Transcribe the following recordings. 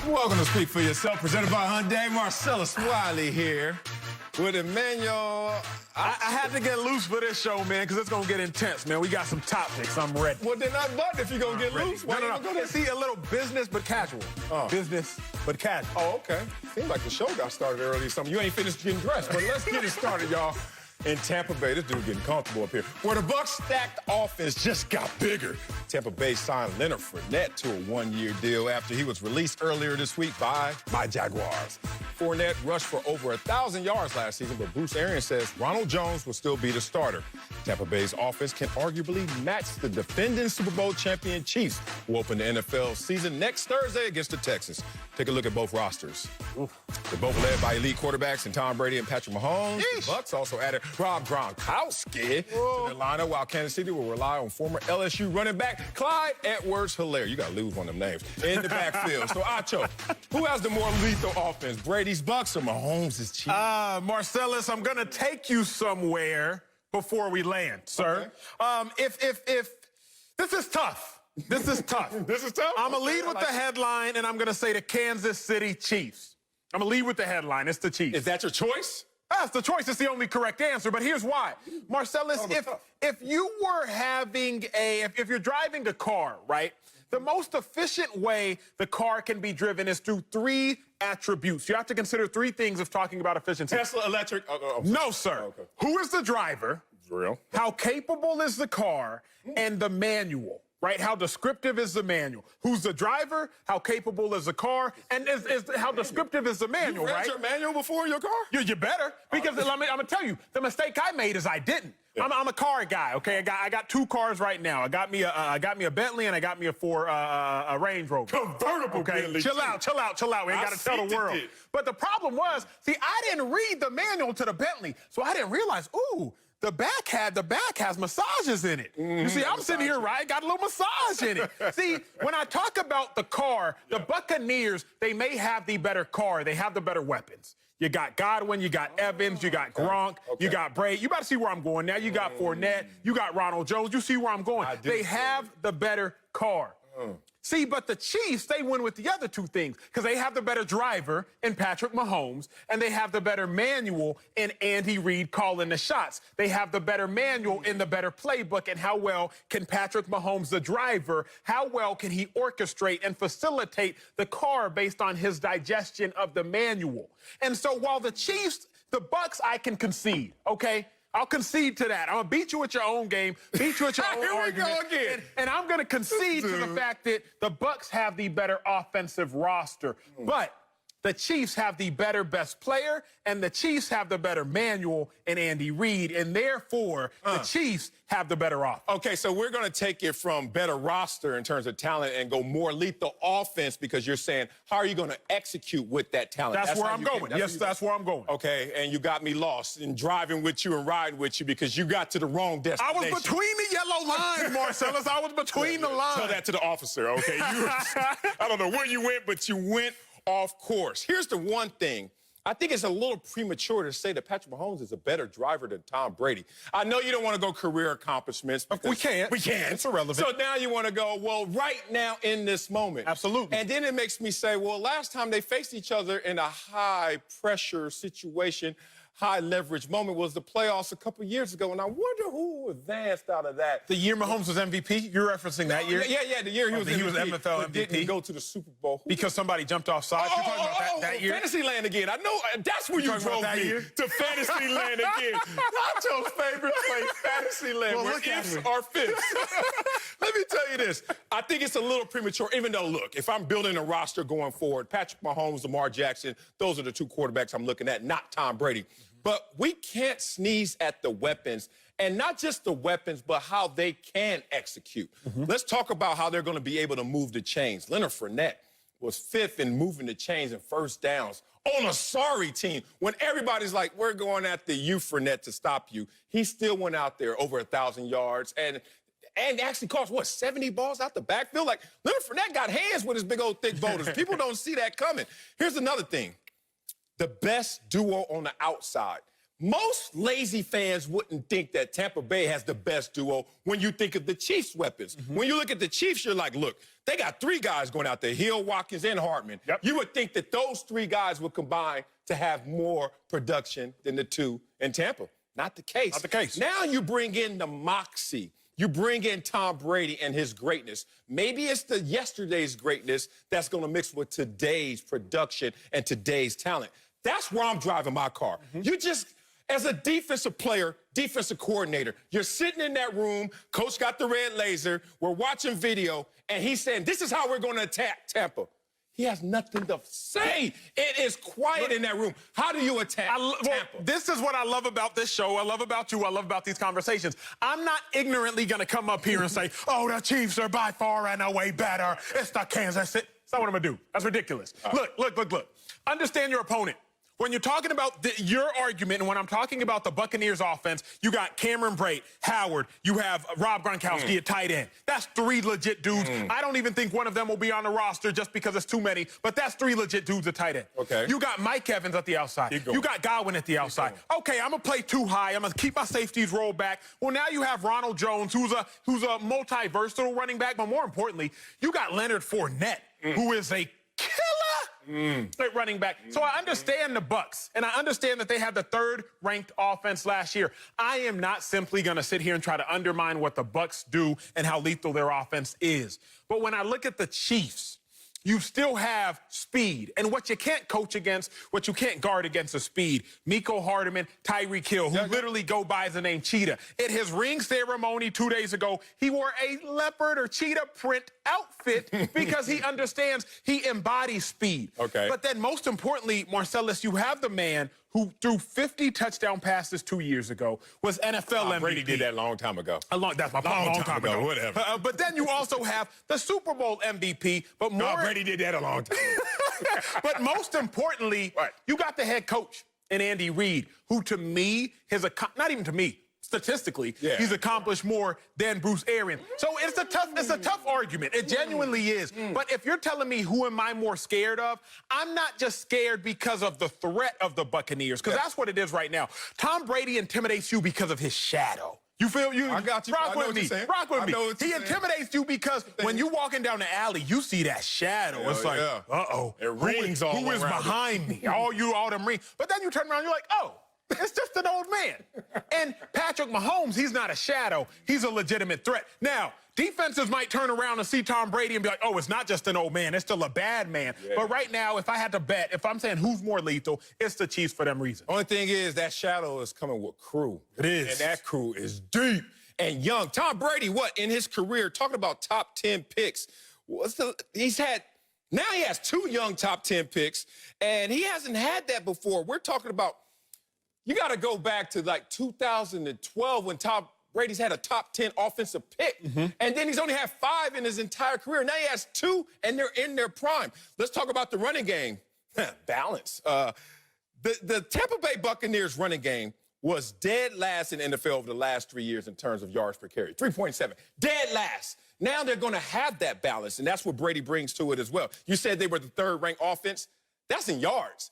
Welcome to Speak for Yourself, presented by Hyundai. Marcellus Wiley here with Emmanuel. I had to get loose for this show, man, because it's going to get intense, man. We got some topics. I'm ready. Well, then not but if you're going to get loose. No. See, a little business but casual. Business but casual. Oh, okay. Seems like the show got started early or something. You ain't finished getting dressed, but let's get it started, y'all. In Tampa Bay, this dude getting comfortable up here. Where the Bucs' stacked offense just got bigger. Tampa Bay signed Leonard Fournette to a one-year deal after he was released earlier this week by my Jaguars. Fournette rushed for over 1,000 yards last season, but Bruce Arians says Ronald Jones will still be the starter. Tampa Bay's offense can arguably match the defending Super Bowl champion Chiefs, who open the NFL season next Thursday against the Texans. Take a look at both rosters. They're both led by elite quarterbacks in Tom Brady and Patrick Mahomes. The Bucs also added Rob Gronkowski to their lineup, while Kansas City will rely on former LSU running back Clyde Edwards-Helaire. You got to lose one of them names. In the backfield. So, Acho, who has the more lethal offense, Brady's Bucs or Mahomes' Chiefs? Marcellus, I'm going to take you somewhere before we land, sir. Okay. If this is tough. This is tough. This is tough? I'm going to lead with the headline, and I'm going to say the Kansas City Chiefs. I'm going to lead with the headline. It's the Chiefs. Is that your choice? That's the choice. It's the only correct answer, but here's why. Marcellus, if you were having if you're driving a car, right, the most efficient way the car can be driven is through three attributes. You have to consider three things if talking about efficiency. Tesla, electric? No, sir. Okay. Who is the driver? Real. How capable is the car? And the manual. Right? How descriptive is the manual? Who's the driver? How capable is the car? And how descriptive is the manual, You read right? your manual before your car? You better, because I'm going to tell you, the mistake I made is I didn't. Yeah. I'm a car guy, okay? I got two cars right now. I got me a Bentley and I got me a Range Rover. Convertible okay? Bentley. Chill out. We ain't got to tell the world. But the problem was, see, I didn't read the manual to the Bentley, so I didn't realize, the back has massages in it. You see, I'm sitting here, right? Got a little massage in it. See, when I talk about the car, the Buccaneers, they may have the better car. They have the better weapons. You got Godwin, you got Evans, you got Gronk, you got Brady. You about to see where I'm going now. You got Fournette, you got Ronald Jones. You see where I'm going. They have the better car. See, but the Chiefs, they win with the other two things because they have the better driver in Patrick Mahomes, and they have the better manual in Andy Reid calling the shots. They have the better manual in the better playbook, and how well can Patrick Mahomes, the driver, how well can he orchestrate and facilitate the car based on his digestion of the manual? And so while the Chiefs, the Bucs, I can concede, okay? I'll concede to that. I'm going to beat you at your own game, beat you at your own argument. Here we go again. And I'm going to concede to the fact that the Bucs have the better offensive roster. But the Chiefs have the better best player, and the Chiefs have the better manual in Andy Reid, and therefore the Chiefs have the better offense. Okay, so we're going to take it from better roster in terms of talent and go more lethal offense because you're saying, how are you going to execute with that talent? That's where I'm going. Yes, that's where I'm going. Okay, and you got me lost in driving with you and riding with you because you got to the wrong destination. I was between the yellow lines, Marcellus. I was between the lines. Tell that to the officer, okay? I don't know where you went, but you went off course. Here's the one thing. I think it's a little premature to say that Patrick Mahomes is a better driver than Tom Brady. I know you don't want to go career accomplishments. We can't. We can't. It's irrelevant. So now you want to go, well, right now in this moment. Absolutely. And then it makes me say, well, last time they faced each other in a high-pressure situation, high-leverage moment was the playoffs a couple years ago, and I wonder who advanced out of that. The year Mahomes was MVP? You're referencing that year? Yeah, the year he was MVP. He was NFL MVP. Didn't go to the Super Bowl. Because somebody jumped off sides? You're talking about that year? Fantasyland again. I know, that's where you drove me to Fantasyland again. Nacho's favorite place, Fantasyland, where ifs are fifths. Let me tell you this. I think it's a little premature, even though, look, if I'm building a roster going forward, Patrick Mahomes, Lamar Jackson, those are the two quarterbacks I'm looking at, not Tom Brady. But we can't sneeze at the weapons, and not just the weapons, but how they can execute. Let's talk about how they're going to be able to move the chains. Leonard Fournette was fifth in moving the chains and first downs on a sorry team. When everybody's like, we're going after you, Fournette, to stop you, he still went out there over 1,000 yards and actually caught, 70 balls out the backfield? Like, Leonard Fournette got hands with his big old thick boulders. People don't see that coming. Here's another thing. The best duo on the outside. Most lazy fans wouldn't think that Tampa Bay has the best duo when you think of the Chiefs' weapons. When you look at the Chiefs, you're like, look, They got 3 guys going out there, Hill, Watkins, and Hartman. Yep. You would think that those 3 guys would combine to have more production than the 2 in Tampa. Not the case. Not the case. Now you bring in the moxie. You bring in Tom Brady and his greatness. Maybe it's the yesterday's greatness that's going to mix with today's production and today's talent. That's where I'm driving my car. You just, as a defensive player, defensive coordinator, you're sitting in that room, coach got the red laser, we're watching video, and he's saying, this is how we're going to attack Tampa. He has nothing to say. It is quiet in that room. How do you attack Tampa? This is what I love about this show. I love about you. I love about these conversations. I'm not ignorantly going to come up here and say, oh, the Chiefs are by far and away better. It's the Kansas City. That's not what I'm going to do. That's ridiculous. Look. Understand your opponent. When you're talking about your argument, and when I'm talking about the Buccaneers offense, you got Cameron Brate, Howard, you have Rob Gronkowski at tight end. That's 3 legit dudes. I don't even think one of them will be on the roster just because it's too many, but that's 3 legit dudes at tight end. Okay. You got Mike Evans at the outside. You got Godwin at the outside. Okay, I'm going to play too high. I'm going to keep my safeties rolled back. Well, now you have Ronald Jones, who's a multi-versatile running back, but more importantly, you got Leonard Fournette, who is a killer at running back. So I understand the Bucs, and I understand that they had the 3rd-ranked offense last year. I am not simply going to sit here and try to undermine what the Bucs do and how lethal their offense is. But when I look at the Chiefs, you still have speed. And what you can't coach against, what you can't guard against is speed. Mecole Hardman, Tyreek Hill, who literally go by the name Cheetah. At his ring ceremony 2 days ago, he wore a leopard or cheetah print outfit because he understands he embodies speed. Okay. But then most importantly, Marcellus, you have the man who threw 50 touchdown passes 2 years ago, was NFL MVP. Brady did that a long time ago. That's my point. Long time ago. Whatever. But then you also have the Super Bowl MVP. But more, Brady did that a long time ago. But most importantly, you got the head coach in Andy Reid, who to me, not even to me, statistically, he's accomplished more than Bruce Arians. So it's a tough argument. It genuinely is. But if you're telling me who am I more scared of, I'm not just scared because of the threat of the Buccaneers, because that's what it is right now. Tom Brady intimidates you because of his shadow. You feel you? I got you. Rock with me. Rock with me. He intimidates you because when you're walking down the alley, you see that shadow. It's like, uh-oh. It rings all Who is behind me? All them rings. But then you turn around, you're like, oh. It's just an old man. And Patrick Mahomes, he's not a shadow. He's a legitimate threat. Now, defenses might turn around and see Tom Brady and be like, oh, it's not just an old man. It's still a bad man. But right now, if I had to bet, if I'm saying who's more lethal, it's the Chiefs for them reasons. Only thing is that shadow is coming with crew. It is. And that crew is deep and young. Tom Brady, in his career, talking about top 10 picks, he has 2 young top 10 picks, and he hasn't had that before. We're talking about, you got to go back to like 2012 when Tom Brady's had a top 10 offensive pick. And then he's only had 5 in his entire career. Now he has 2, and they're in their prime. Let's talk about the running game. Balance. The Tampa Bay Buccaneers running game was dead last in the NFL over the last 3 years in terms of yards per carry. 3.7. Dead last. Now they're going to have that balance, and that's what Brady brings to it as well. You said they were the 3rd-ranked offense. That's in yards.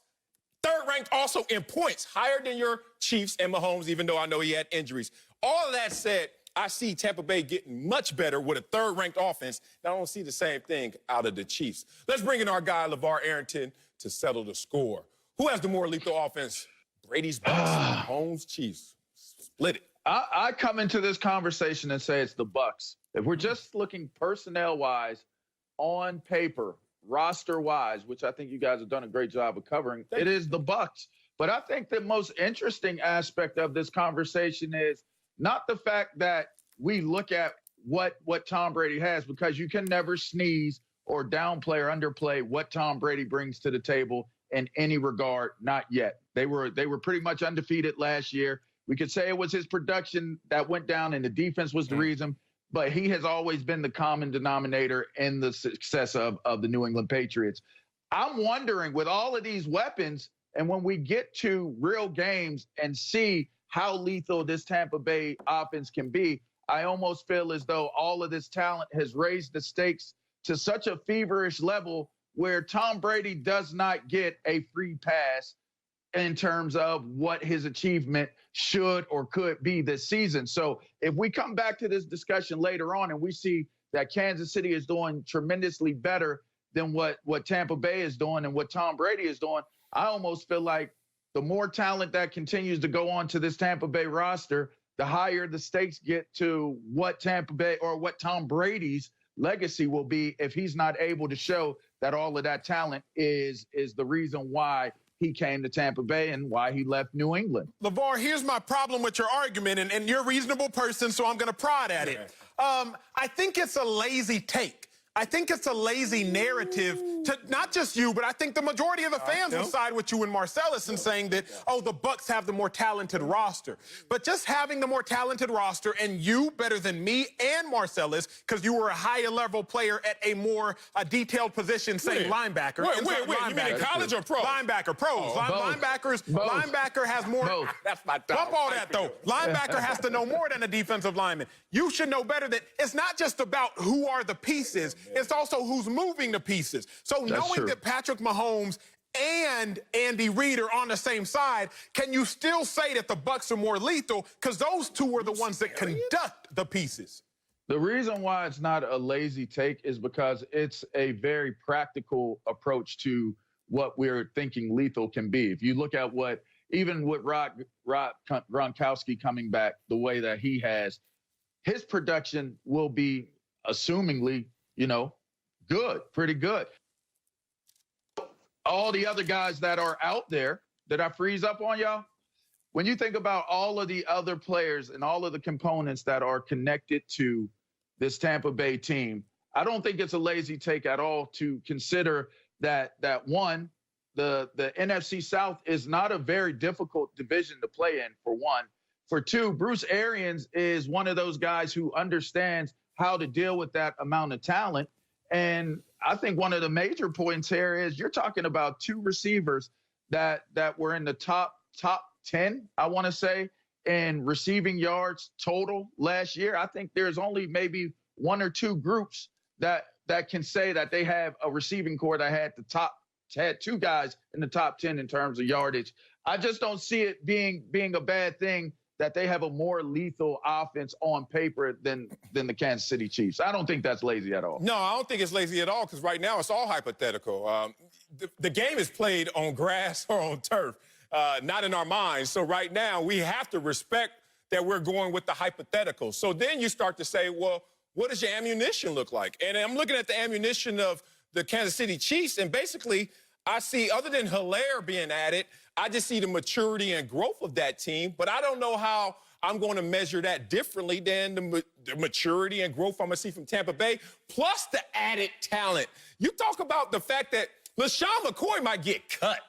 3rd-ranked also in points, higher than your Chiefs and Mahomes, even though I know he had injuries. All of that said, I see Tampa Bay getting much better with a 3rd-ranked offense. I don't see the same thing out of the Chiefs. Let's bring in our guy, LeVar Arrington, to settle the score. Who has the more lethal offense? Brady's Bucs, Mahomes Chiefs. Split it. I come into this conversation and say it's the Bucs. If we're just looking personnel-wise, on paper, roster-wise, which I think you guys have done a great job of covering, it is the Bucs. But I think the most interesting aspect of this conversation is not the fact that we look at what Tom Brady has, because you can never sneeze or downplay or underplay what Tom Brady brings to the table in any regard. Not yet. They were pretty much undefeated last year. We could say it was his production that went down and the defense was the reason, but he has always been the common denominator in the success of the New England Patriots. I'm wondering, with all of these weapons, and when we get to real games and see how lethal this Tampa Bay offense can be, I almost feel as though all of this talent has raised the stakes to such a feverish level where Tom Brady does not get a free pass in terms of what his achievement should or could be this season. So if we come back to this discussion later on and we see that Kansas City is doing tremendously better than what Tampa Bay is doing and what Tom Brady is doing, I almost feel like the more talent that continues to go on to this Tampa Bay roster, the higher the stakes get to what Tampa Bay or what Tom Brady's legacy will be if he's not able to show that all of that talent is the reason why he came to Tampa Bay and why he left New England. LeVar, here's my problem with your argument, and you're a reasonable person, so I'm going to prod at it. I think it's a lazy take. I think it's a lazy narrative to not just you, but I think the majority of the fans will side with you and Marcellus in saying that, oh, the Bucs have the more talented roster. But just having the more talented roster and you better than me and Marcellus, because you were a higher level player at a more detailed position, say linebacker. Wait. You mean in college or pro? Linebacker, pros. Linebacker has more. That's my top. Bump all that, though. Linebacker has to know more than a defensive lineman. You should know better that it's not just about who are the pieces. It's also who's moving the pieces. So knowing that Patrick Mahomes and Andy Reid are on the same side, can you still say that the Bucs are more lethal? Because those two are the ones that conduct the pieces. The reason why it's not a lazy take is because it's a very practical approach to what we're thinking lethal can be. If you look at even with Gronkowski coming back the way that he has, his production will be assumingly, good, pretty good. All the other guys that are out there, did I freeze up on y'all? When you think about all of the other players and all of the components that are connected to this Tampa Bay team, I don't think it's a lazy take at all to consider that one, the NFC South is not a very difficult division to play in, for one. For two, Bruce Arians is one of those guys who understands how to deal with that amount of talent. And I think one of the major points here is you're talking about two receivers that were in the top 10, I want to say, in receiving yards total last year. I think there's only maybe one or two groups that can say that they have a receiving corps that had two guys in the top 10 in terms of yardage. I just don't see it being a bad thing that they have a more lethal offense on paper than the Kansas City Chiefs. I don't think that's lazy at all. No, I don't think it's lazy at all, because right now it's all hypothetical. The game is played on grass or on turf, not in our minds. So right now we have to respect that we're going with the hypothetical. So then you start to say, well, what does your ammunition look like? And I'm looking at the ammunition of the Kansas City Chiefs, and basically I see, other than Hilaire being added, I just see the maturity and growth of that team, but I don't know how I'm going to measure that differently than the maturity and growth I'm going to see from Tampa Bay, plus the added talent. You talk about the fact that LaShawn McCoy might get cut.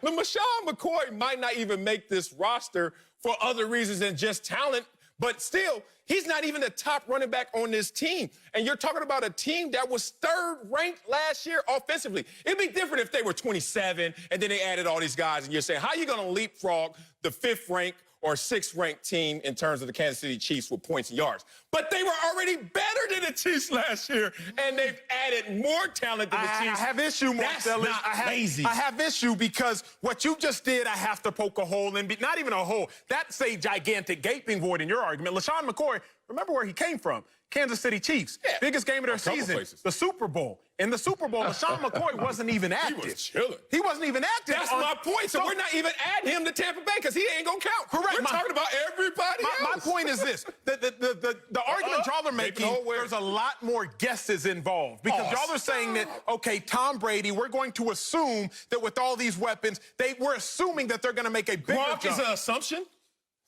LaShawn McCoy might not even make this roster for other reasons than just talent, but still, he's not even the top running back on this team. And you're talking about a team that was third ranked last year offensively. It'd be different if they were 27 and then they added all these guys and you're saying, how are you going to leapfrog the fifth ranked or sixth ranked team in terms of the Kansas City Chiefs with points and yards? But they were already better than the Chiefs last year, and they've added more talent than the Chiefs. I have issue, Marcellus. That's not lazy. I have issue because what you just did, I have to poke a hole in. Not even a hole. That's a gigantic gaping void in your argument. LaShawn McCoy, remember where he came from. Kansas City Chiefs. Yeah. Biggest game of their season. The Super Bowl. In the Super Bowl, LaShawn McCoy wasn't even active. He was chilling. He wasn't even active. That's my point. So we're not even adding him to Tampa Bay because he ain't going to count. Correct. We're talking about everybody else. My point is this. The argument y'all are making, there's a lot more guesses involved. Because y'all are saying that, okay, Tom Brady, we're going to assume that with all these weapons, we're assuming that they're going to make a bigger jump. Gronk is an assumption?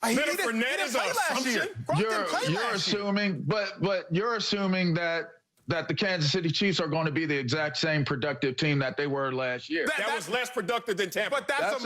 He didn't play last year. You're assuming, but you're assuming that the Kansas City Chiefs are going to be the exact same productive team that they were last year. That was less productive than Tampa. But that's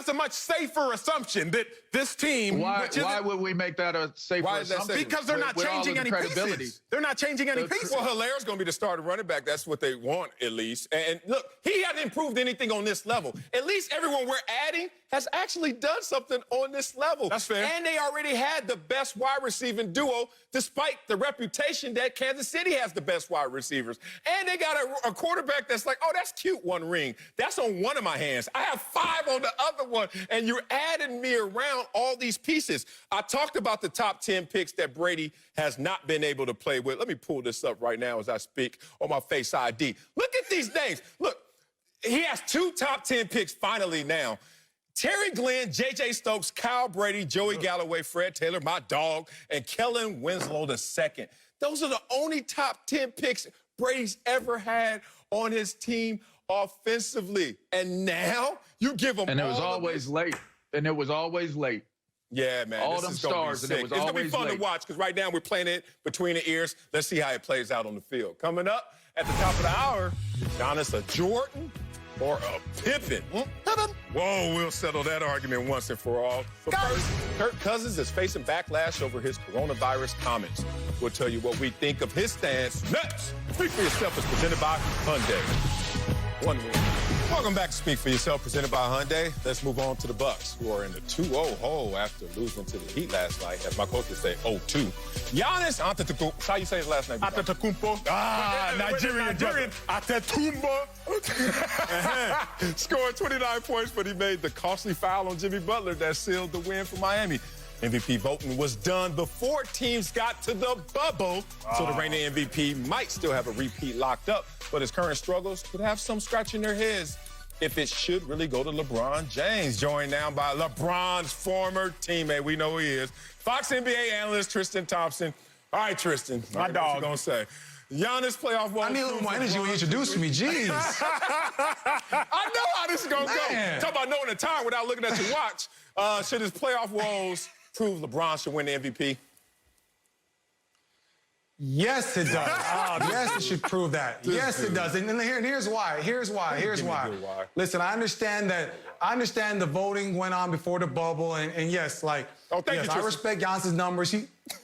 a much safer assumption that this team. Why would we make that a safer assumption? Because they're not changing any pieces. They're not changing any pieces. Well, Hilaire's going to be the starting running back. That's what they want, at least. And look, he hasn't improved anything on this level. At least everyone we're adding has actually done something on this level. That's fair. And they already had the best wide receiving duo, despite the reputation that Kansas City has the best wide receivers. And they got a quarterback that's like, oh, that's cute, one ring. That's on one of my hands. I have 5 on the other. another one, and you're adding me around all these pieces. I talked about the top 10 picks that Brady has not been able to play with. Let me pull this up right now as I speak on my Face ID. Look at these names. Look, he has 2 top 10 picks finally now. Terry Glenn, J.J. Stokes, Kyle Brady, Joey Galloway, Fred Taylor, my dog, and Kellen Winslow II. Those are the only top 10 picks Brady's ever had on his team offensively. And now you give him And it was always late. And it was always late. Yeah, man. All them stars, and it was It's going to be always fun late. to watch because right now we're playing it between the ears. Let's see how it plays out on the field. Coming up at the top of the hour, Giannis a Jordan or a Pippen? Whoa, we'll settle that argument once and for all. But first, Kirk Cousins is facing backlash over his coronavirus comments. We'll tell you what we think of his stance next. Speak for Yourself is presented by Hyundai. One win. Welcome back to Speak for Yourself, presented by Hyundai. Let's move on to the Bucs, who are in the 2-0 hole after losing to the Heat last night, as my coach would say, 0-2. Giannis Antetokounmpo. How you say his last name? Antetokounmpo. Nigerian. Antetokounmpo. Scored 29 points, but he made the costly foul on Jimmy Butler that sealed the win for Miami. MVP voting was done before teams got to the bubble, so the reigning MVP might still have a repeat locked up, but his current struggles could have some scratching their heads if it should really go to LeBron James, joined now by LeBron's former teammate. We know who he is. Fox NBA analyst Tristan Thompson. All right, Tristan. My dog. What you gonna say? Giannis playoff woes. I need a little more energy when you introduce me. Jeez. I know how this is going to go. Talk about knowing the time without looking at your watch. Should his playoff woes prove LeBron should win the MVP? Yes, it does. Yes, it should prove that. Yes, it does. And here's why. Here's why. Listen, I understand the voting went on before the bubble, and yes, like, thank you, I respect Giannis' numbers.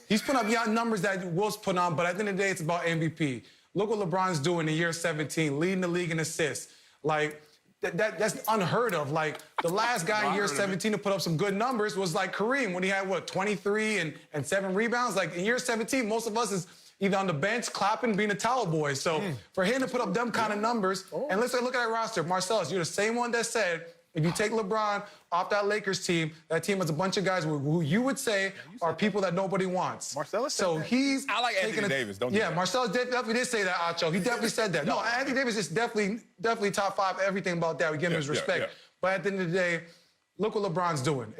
He's put up numbers that Will's put on, but at the end of the day, it's about MVP. Look what LeBron's doing in year 17, leading the league in assists. Like, that's unheard of. Like, the last guy in year 17 to put up some good numbers was like Kareem when he had, 23 and 7 rebounds. Like, in year 17, most of us is either on the bench, clapping, being a towel boy. So for him to put up them kind of numbers, and let's look at that roster. Marcellus, you're the same one that said, if you take LeBron off that Lakers team, that team has a bunch of guys who you would say are people that nobody wants. Marcellus So he's I like Anthony Davis, don't you? Yeah, Marcellus definitely did say that, Acho. He definitely said that. No, Anthony Davis is definitely top 5, everything about that. We give him his respect. But at the end of the day, look what LeBron's doing.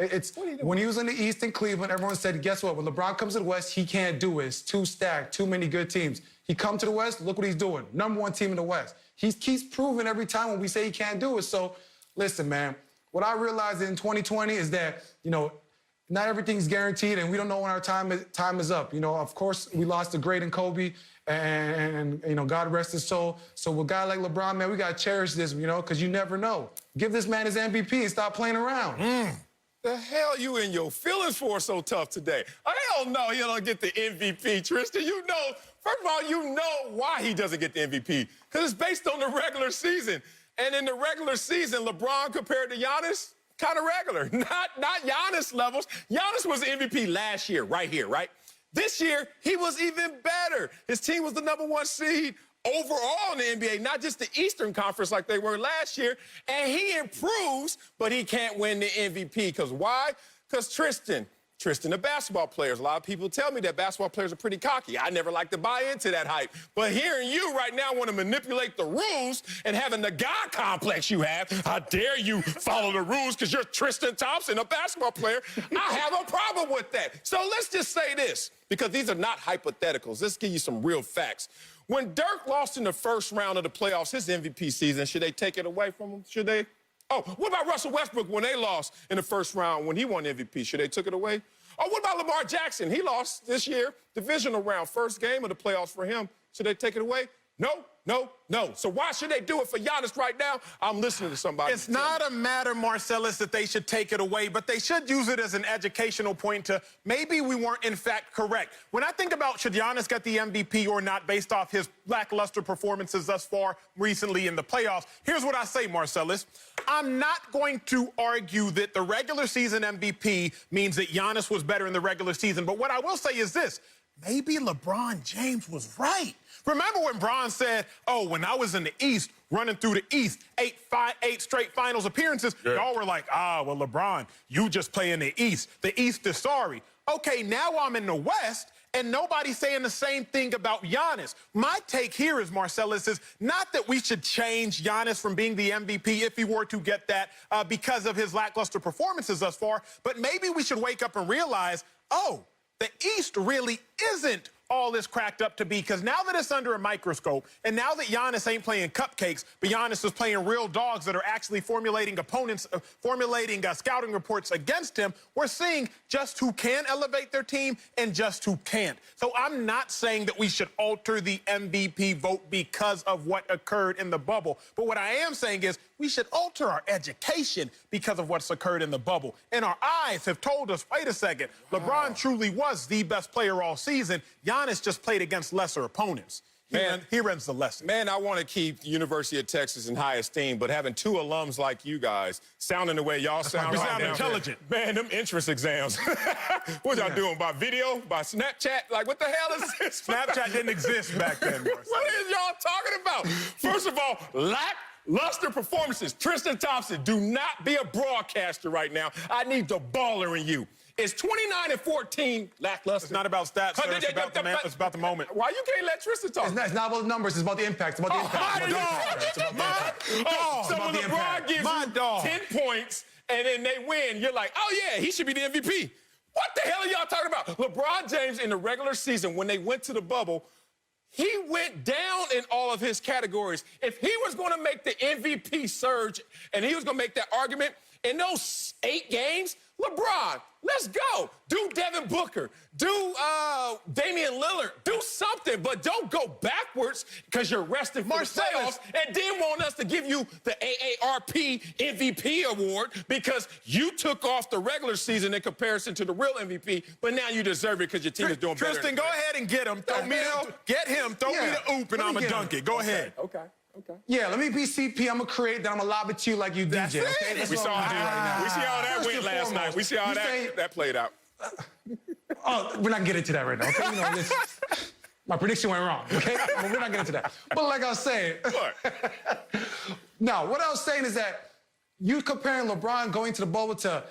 When he was in the East in Cleveland, everyone said, guess what? When LeBron comes to the West, he can't do it. It's too stacked, too many good teams. He come to the West, look what he's doing. #1 team in the West. He keeps proving every time when we say he can't do it. So, listen, man, what I realized in 2020 is that, not everything's guaranteed, and we don't know when our time is up. Of course, we lost the great and Kobe, and God rest his soul. So with a guy like LeBron, man, we got to cherish this, because you never know. Give this man his MVP and stop playing around. The hell you in your feelings for so tough today? Hell no, he don't get the MVP, Tristan. First of all, you know why he doesn't get the MVP, because it's based on the regular season. And in the regular season, LeBron compared to Giannis, kind of regular. Not Giannis levels. Giannis was the MVP last year, right here, right? This year, he was even better. His team was the #1 seed overall in the NBA, not just the Eastern Conference like they were last year. And he improves, but he can't win the MVP. Because why? Because Tristan, the basketball players, a lot of people tell me that basketball players are pretty cocky. I never like to buy into that hype. But hearing you right now want to manipulate the rules and having the God complex you have, how dare you follow the rules because you're Tristan Thompson, a basketball player, I have a problem with that. So let's just say this, because these are not hypotheticals. Let's give you some real facts. When Dirk lost in the first round of the playoffs, his MVP season, should they take it away from him? Should they? Oh, what about Russell Westbrook when they lost in the first round when he won MVP? Should they took it away? Oh, what about Lamar Jackson? He lost this year, divisional round, first game of the playoffs for him. Should they take it away? No. So why should they do it for Giannis right now? I'm listening to somebody. It's not a matter, Marcellus, that they should take it away, but they should use it as an educational point to maybe we weren't, in fact, correct. When I think about should Giannis get the MVP or not based off his lackluster performances thus far recently in the playoffs, here's what I say, Marcellus. I'm not going to argue that the regular season MVP means that Giannis was better in the regular season, but what I will say is this. Maybe LeBron James was right. Remember when Bron said, oh, when I was in the East, running through the East, eight straight finals appearances. Y'all were like, well, LeBron, you just play in the East. The East is sorry. Okay, now I'm in the West, and nobody's saying the same thing about Giannis. My take here is, Marcellus, is not that we should change Giannis from being the MVP if he were to get that because of his lackluster performances thus far, but maybe we should wake up and realize, oh, the East really isn't all this cracked up to be, because now that it's under a microscope, and now that Giannis ain't playing cupcakes, but Giannis is playing real dogs that are actually formulating scouting reports against him, we're seeing just who can elevate their team and just who can't. So I'm not saying that we should alter the MVP vote because of what occurred in the bubble, but what I am saying is we should alter our education because of what's occurred in the bubble. And our eyes have told us, wait a second, LeBron truly was the best player all season. Giannis just played against lesser opponents. He runs the lesson. Man, I want to keep the University of Texas in high esteem, but having two alums like you guys sounding the way y'all sound right now. Intelligent. Man, them entrance exams. What y'all doing? By video? By Snapchat? Like, what the hell is this? Snapchat didn't exist back then. What is y'all talking about? First of all, lackluster performances. Tristan Thompson, do not be a broadcaster right now. I need the baller in you. It's 29-14 lackluster. It's not about stats, sir. It's about the moment. Why you can't let Tristan talk? It's not about the numbers. It's about the impact. It's about the impact. So when LeBron gives you 10 points and then they win, you're like, oh, yeah, he should be the MVP. What the hell are y'all talking about? LeBron James in the regular season, when they went to the bubble, he went down in all of his categories. If he was going to make the MVP surge and he was going to make that argument in those 8 games, LeBron, let's go. Do Devin Booker. Do Damian Lillard. Do something, but don't go backwards because you're resting for the playoffs and then want us to give you the AARP MVP award because you took off the regular season in comparison to the real MVP, but now you deserve it because your team is doing better. Tristan, go ahead and get him. Get him. Throw me the oop, and I'm going to dunk it. Go ahead. Okay. Yeah, let me be CP. I'm going to create, then I'm going to lob it to you like you DJ. Okay? We saw how that went last night. We see how that played out. We're not going to get into that right now, okay? You know, my prediction went wrong, okay? But we're not getting into that. But like I was saying... No, what I was saying is that you comparing LeBron going to the bubble to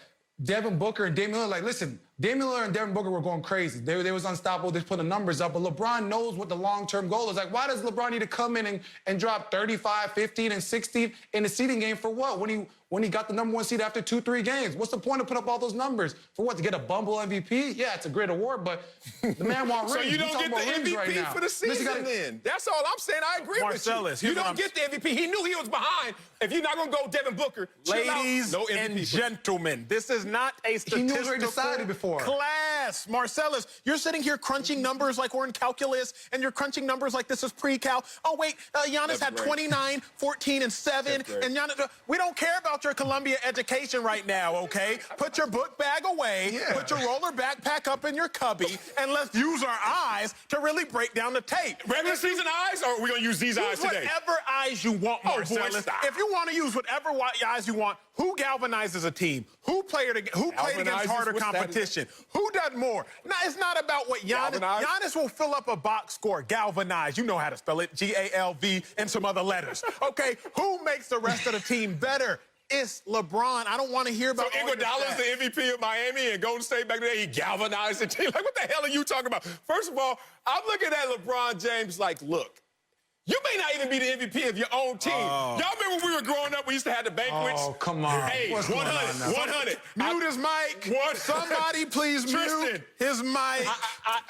Devin Booker and Damian Lillard, like, listen, Damian Lillard and Devin Booker were going crazy. They was unstoppable. They put the numbers up. But LeBron knows what the long-term goal is. Like, why does LeBron need to come in and drop 35, 15, and 16 in the seeding game for what? When he got the #1 seed after 2-3 games. What's the point of putting up all those numbers? For what, to get a Bumble MVP? Yeah, it's a great award, but the man wants rings. So you don't get the MVP for the season then? That's all I'm saying. I agree with you. You don't get the MVP. He knew he was behind. If you're not going to go Devin Booker, ladies and gentlemen, this is not a statistical class. Marcellus, you're sitting here crunching numbers like we're in calculus, and you're crunching numbers like this is pre-cal. Oh, wait, Giannis had 29, 14, and 7. And Giannis, we don't care about your Columbia education right now, okay? Put your book bag away, put your roller backpack up in your cubby, and let's use our eyes to really break down the tape. Regular season eyes, or are we going to use these eyes today? Whatever eyes you want, Marcellus. If you want to use whatever eyes you want, who galvanizes a team? Who played against harder competition? Who does more? No, it's not about what Giannis will fill up a box score. Galvanize. You know how to spell it. G-A-L-V and some other letters. Okay, who makes the rest of the team better? It's LeBron. I don't want to hear about Iguodala's the MVP of Miami and Golden State back there. He galvanized the team. Like, what the hell are you talking about? First of all, I'm looking at LeBron James like, look, you may not even be the MVP of your own team. Y'all remember when we were growing up, we used to have the banquets? Oh, come on. Hey, 100. Mute his mic. Somebody please mute his mic.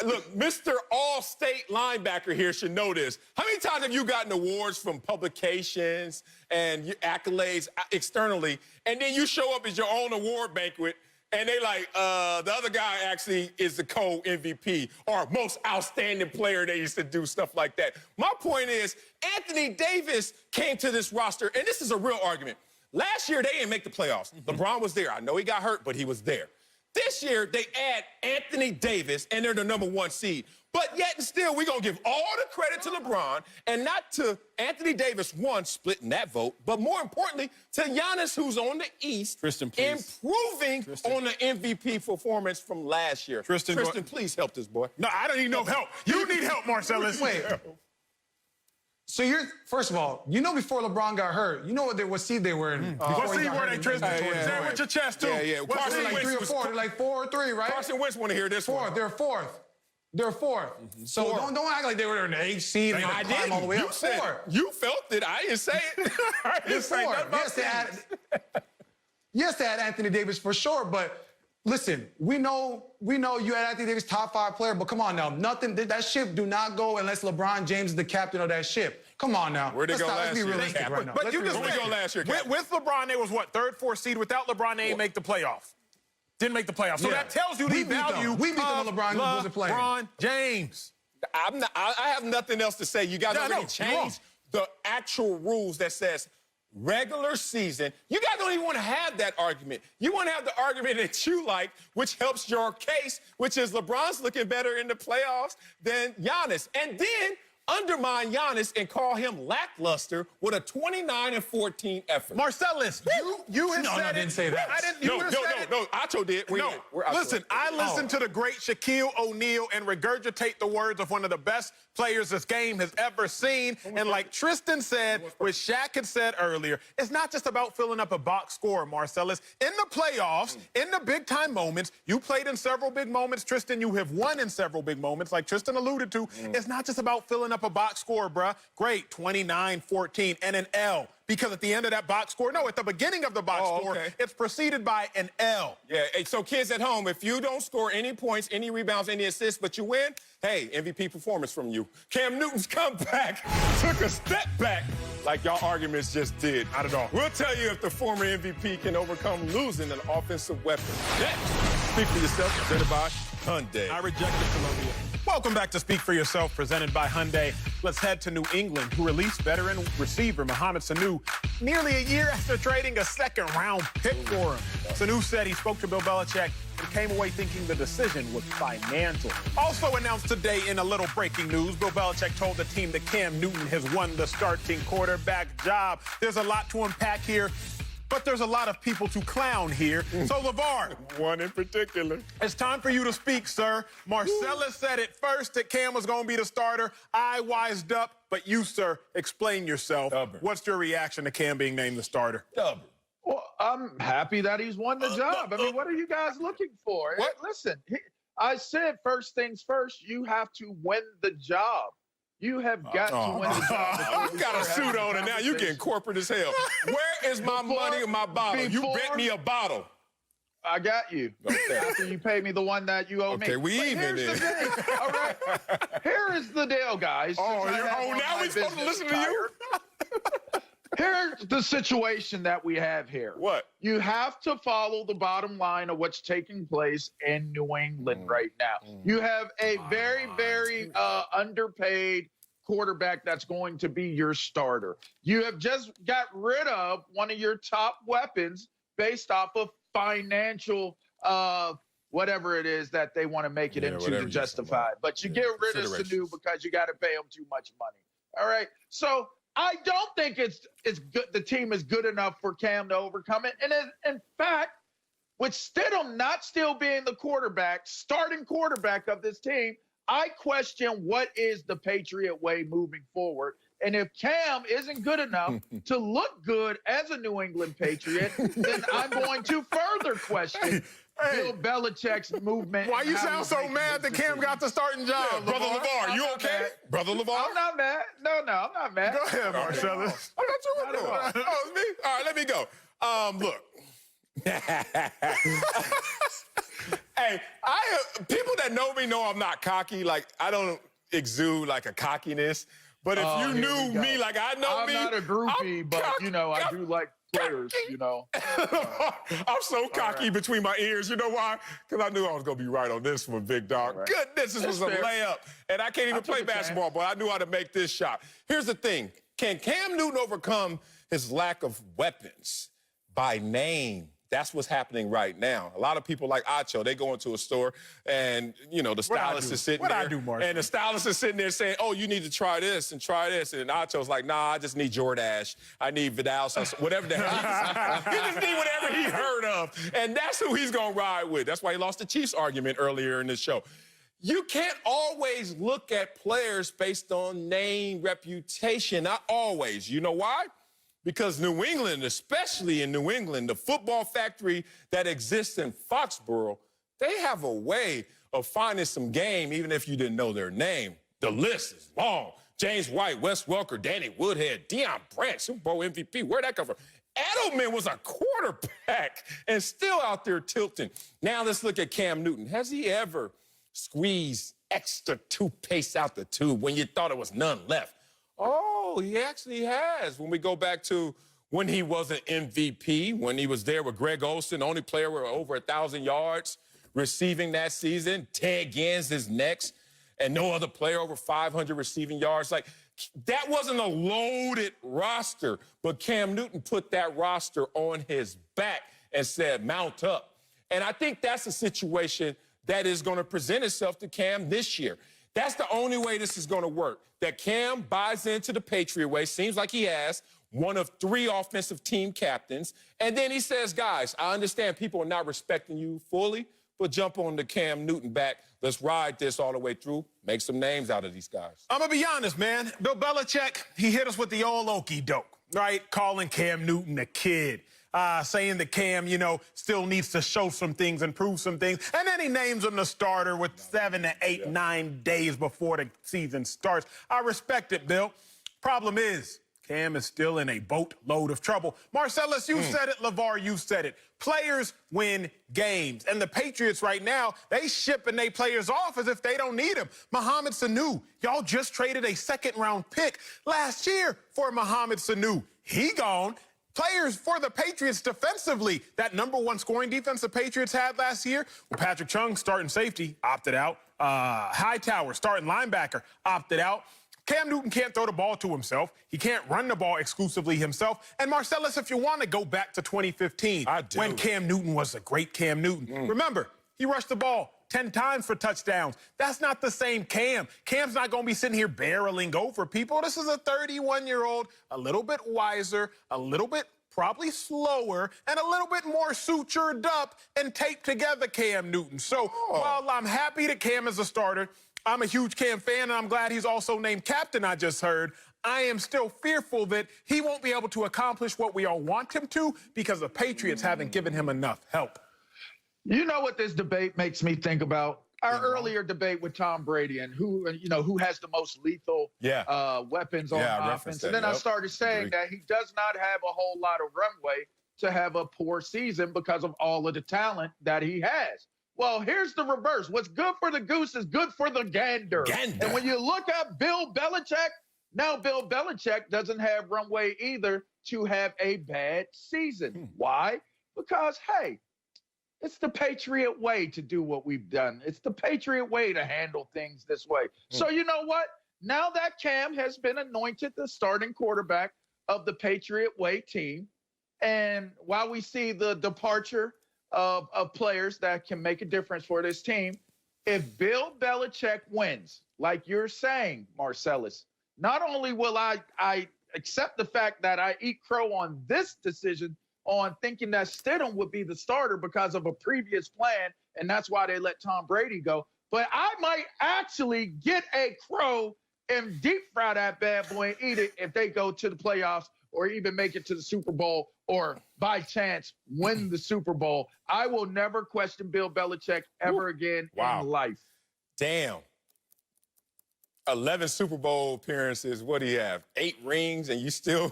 Look, Mr. All-State linebacker here should know this. How many times have you gotten awards from publications and accolades externally, and then you show up at your own award banquet, and they like, the other guy actually is the co-MVP or most outstanding player. They used to do stuff like that. My point is, Anthony Davis came to this roster, and this is a real argument. Last year, they didn't make the playoffs. LeBron was there. I know he got hurt, but he was there. This year, they add Anthony Davis, and they're the #1 seed. But yet and still, we're going to give all the credit to LeBron and not to Anthony Davis, one, splitting that vote, but more importantly, to Giannis, who's on the East, improving on the MVP performance from last year. Tristan, please help this boy. No, I don't need no help. You need help, Marcellus. Wait. So first of all, before LeBron got hurt, what seed they were in. What seed were they, Tristan? Say it with your chest, too. Yeah. Carson like 3 or 4. They're like 4 or 3, right? Carson Wentz want to hear this one. They're fourth. They're fourth. So don't act like they were in the 8th seed and I climb all the way you up. said, you felt it. I didn't say it. I didn't say nothing about Yes, they had Anthony Davis for sure, but listen, we know you had Anthony Davis, top 5 player, but come on now, that ship do not go unless LeBron James is the captain of that ship. Come on now. Where'd they go last year? Let's be realistic right now. But you just Where'd they go last year, Cap? With LeBron, they was what, 3rd, 4th seed? Without LeBron, they didn't make the playoffs. Didn't make the playoffs. So that tells you the value We beat them when LeBron wasn't playing. LeBron James. I have nothing else to say. You guys already changed the actual rules that says regular season. You guys don't even want to have that argument. You want to have the argument that you like, which helps your case, which is LeBron's looking better in the playoffs than Giannis. And then undermine Giannis and call him lackluster with a 29-14 effort. Marcellus, you had said I didn't say that. No, Acho did. Listen, I listened to the great Shaquille O'Neal and regurgitate the words of one of the best players this game has ever seen. And like Tristan said, what Shaq had said earlier, it's not just about filling up a box score, Marcellus. In the playoffs, in the big-time moments, you played in several big moments. Tristan, you have won in several big moments, like Tristan alluded to. It's not just about filling up a box score, bruh. Great, 29-14, and an L. Because at the end of that box score, at the beginning of the box score, it's preceded by an L. Yeah, so kids at home, if you don't score any points, any rebounds, any assists, but you win, hey, MVP performance from you. Cam Newton's comeback took a step back like y'all arguments just did. Not at all. We'll tell you if the former MVP can overcome losing an offensive weapon. Next, Speak for Yourself, presented by Hyundai. I rejected Columbia. Welcome back to Speak for Yourself, presented by Hyundai. Let's head to New England, who released veteran receiver Mohamed Sanu nearly a year after trading a second-round pick for him. Sanu said he spoke to Bill Belichick and came away thinking the decision was financial. Also announced today in a little breaking news, Bill Belichick told the team that Cam Newton has won the starting quarterback job. There's a lot to unpack here, but there's a lot of people to clown here. So, LeVar. One in particular. It's time for you to speak, sir. Marcellus said it first that Cam was going to be the starter. I wised up, but you, sir, explain yourself. What's your reaction to Cam being named the starter? Well, I'm happy that he's won the job. I mean, what are you guys looking for? What? Listen, I said first things first, you have to win the job. You have got to win the job. I've got a suit on, and now you're getting corporate as hell. Where is my money and my bottle? You bet me a bottle. I got you. Okay. After you pay me the one that you owe me. Okay, we even then. All right. Here is the deal, guys. Now we're supposed to listen to you? Here's the situation that we have here. What? You have to follow the bottom line of what's taking place in New England right now. You have a very, very underpaid quarterback that's going to be your starter. You have just got rid of one of your top weapons based off of financial whatever it is that they want to make it into to justify. But you get rid of Sanu because you got to pay him too much money. All right? So I don't think it's good. The team is good enough for Cam to overcome it. And in fact, with Stidham not still being the starting quarterback of this team, I question what is the Patriot way moving forward. And if Cam isn't good enough to look good as a New England Patriot, then I'm going to further question Bill Belichick's movement. Why you sound so mad that Cam got the starting job? Yeah, Brother LeVar, you okay? Brother LeVar? I'm not mad. No, I'm not mad. Go ahead, Marcellus. I thought you were doing it. Oh, it's me? All right, let me go. Look. Hey, people that know me know I'm not cocky. Like, I don't exude like a cockiness. But if you knew me like I know me. I'm not a groupie, but, I do like players, I'm so cocky between my ears. You know why? Because I knew I was going to be right on this one, big dog. Right. Goodness, this was a layup. And I can't even play basketball, but I knew how to make this shot. Here's the thing. Can Cam Newton overcome his lack of weapons by name? That's what's happening right now. A lot of people like Acho, they go into a store and, the stylist is sitting there. And the stylist is sitting there saying, oh, you need to try this and try this. And Acho's like, nah, I just need Jordache. I need Vidal, whatever the hell. He just need whatever he heard of. And that's who he's going to ride with. That's why he lost the Chiefs argument earlier in this show. you can't always look at players based on name, reputation. Not always. You know why? Because New England, especially in New England, the football factory that exists in Foxborough, they have a way of finding some game even if you didn't know their name. The list is long. James White, Wes Welker, Danny Woodhead, Deion Branch, Super Bowl MVP. Where'd that come from? Edelman was a quarterback and still out there tilting. Now let's look at Cam Newton. Has he ever squeezed extra toothpaste out the tube when you thought it was none left? Oh, he actually has. When we go back to when he was an MVP, when he was there with Greg Olsen, the only player with over 1,000 yards receiving that season. Ted Gins is next, and no other player over 500 receiving yards. Like, that wasn't a loaded roster, but Cam Newton put that roster on his back and said, mount up. And I think that's a situation that is going to present itself to Cam this year. That's the only way this is going to work, that Cam buys into the Patriot way, seems like he has, one of 3 offensive team captains, and then he says, guys, I understand people are not respecting you fully, but jump on the Cam Newton back. Let's ride this all the way through, make some names out of these guys. I'm going to be honest, man. Bill Belichick, he hit us with the old okie doke, right? Calling Cam Newton a kid. Saying that Cam, still needs to show some things and prove some things. And then he names him the starter with 7 to 8, 9 days before the season starts. I respect it, Bill. Problem is, Cam is still in a boatload of trouble. Marcellus, you said it. LeVar, you said it. Players win games. And the Patriots right now, they shipping their players off as if they don't need them. Mohamed Sanu, y'all just traded a second-round pick last year for Mohamed Sanu. He gone. Players for the Patriots defensively, that #1 scoring defense the Patriots had last year, well, Patrick Chung, starting safety, opted out. Hightower, starting linebacker, opted out. Cam Newton can't throw the ball to himself. He can't run the ball exclusively himself. And Marcellus, if you want to go back to 2015, when Cam Newton was a great Cam Newton, remember, he rushed the ball 10 times for touchdowns. That's not the same Cam. Cam's not going to be sitting here barreling over people. This is a 31-year-old, a little bit wiser, a little bit probably slower, and a little bit more sutured up and taped together Cam Newton. So while I'm happy that Cam is a starter, I'm a huge Cam fan, and I'm glad he's also named captain, I just heard. I am still fearful that he won't be able to accomplish what we all want him to because the Patriots haven't given him enough help. You know what this debate makes me think about? Our earlier debate with Tom Brady and who has the most lethal weapons on offense. And then I started saying that he does not have a whole lot of runway to have a poor season because of all of the talent that he has. Well, here's the reverse. What's good for the goose is good for the gander. And when you look at Bill Belichick, now Bill Belichick doesn't have runway either to have a bad season. Why? Because, hey, it's the Patriot way to do what we've done. It's the Patriot way to handle things this way. So you know what? Now that Cam has been anointed the starting quarterback of the Patriot way team, and while we see the departure of players that can make a difference for this team, if Bill Belichick wins, like you're saying, Marcellus, not only will I accept the fact that I eat crow on this decision, on thinking that Stidham would be the starter because of a previous plan, and that's why they let Tom Brady go. But I might actually get a crow and deep fry that bad boy and eat it if they go to the playoffs or even make it to the Super Bowl or by chance win the Super Bowl. I will never question Bill Belichick ever again in life. Damn. 11 Super Bowl appearances. What do you have? 8 rings, and he's still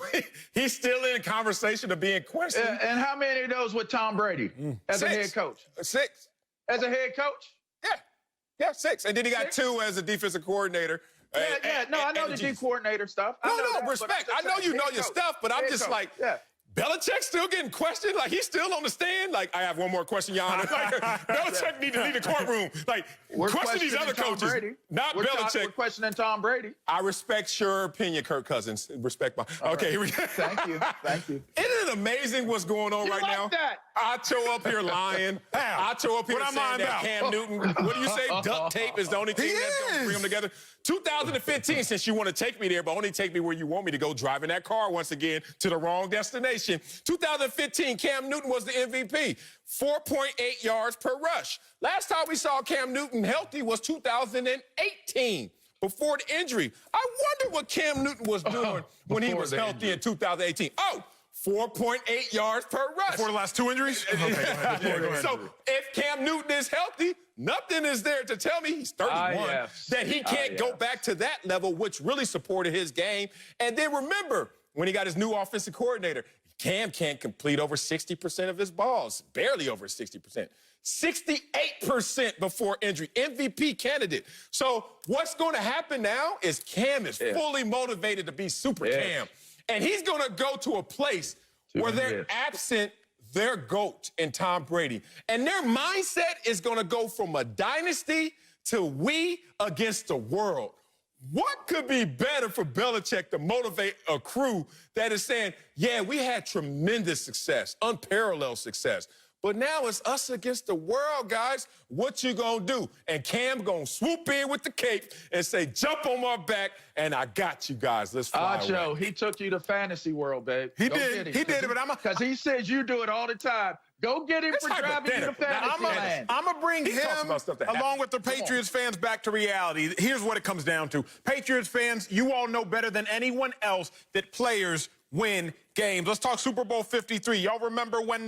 in a conversation of being questioned. And how many of those with Tom Brady as 6. a head coach? 6. As a head coach? Yeah, 6. And then he got 2 as a defensive coordinator. No, I know the D coordinator stuff. No, respect. I know you know your stuff, but I'm just like, Belichick still getting questioned? Like, he's still on the stand? Like, I have one more question, Your Honor. Like, Belichick need to leave the courtroom. Like, question these other coaches, not Belichick. We're questioning Tom Brady. I respect your opinion, Kirk Cousins. Respect my... Okay, here we go. Thank you. Thank you. End of it amazing what's going on right now? I show up here lying. I show up here saying that Cam Newton, what do you say? Duct tape is the only thing that's going to bring them together. 2015, since you want to take me there, but only take me where you want me to go, driving that car once again to the wrong destination. 2015, Cam Newton was the MVP. 4.8 yards per rush. Last time we saw Cam Newton healthy was 2018. Before the injury. I wonder what Cam Newton was doing when he was healthy in 2018. 4.8 yards per rush. Before the last 2 injuries? Okay, go ahead. So if Cam Newton is healthy, nothing is there to tell me he's 31, that he can't go back to that level, which really supported his game. And then remember, when he got his new offensive coordinator, Cam can't complete over 60% of his balls, barely over 60%. 68% before injury, MVP candidate. So what's going to happen now is Cam is fully motivated to be super Cam. And he's going to go to a place where they're absent their GOAT in Tom Brady. And their mindset is going to go from a dynasty to we against the world. What could be better for Belichick to motivate a crew that is saying, yeah, we had tremendous success, unparalleled success. But now it's us against the world, guys. What you gonna do? And Cam gonna swoop in with the cape and say, jump on my back, and I got you guys. Let's fly away. He took you to fantasy world, babe. He did, but because he says you do it all the time. Go get him for driving you to fantasy land. I'm going to bring him, along with the Patriots fans, back to reality. Here's what it comes down to. Patriots fans, you all know better than anyone else that players win games. Let's talk Super Bowl 53. Y'all remember when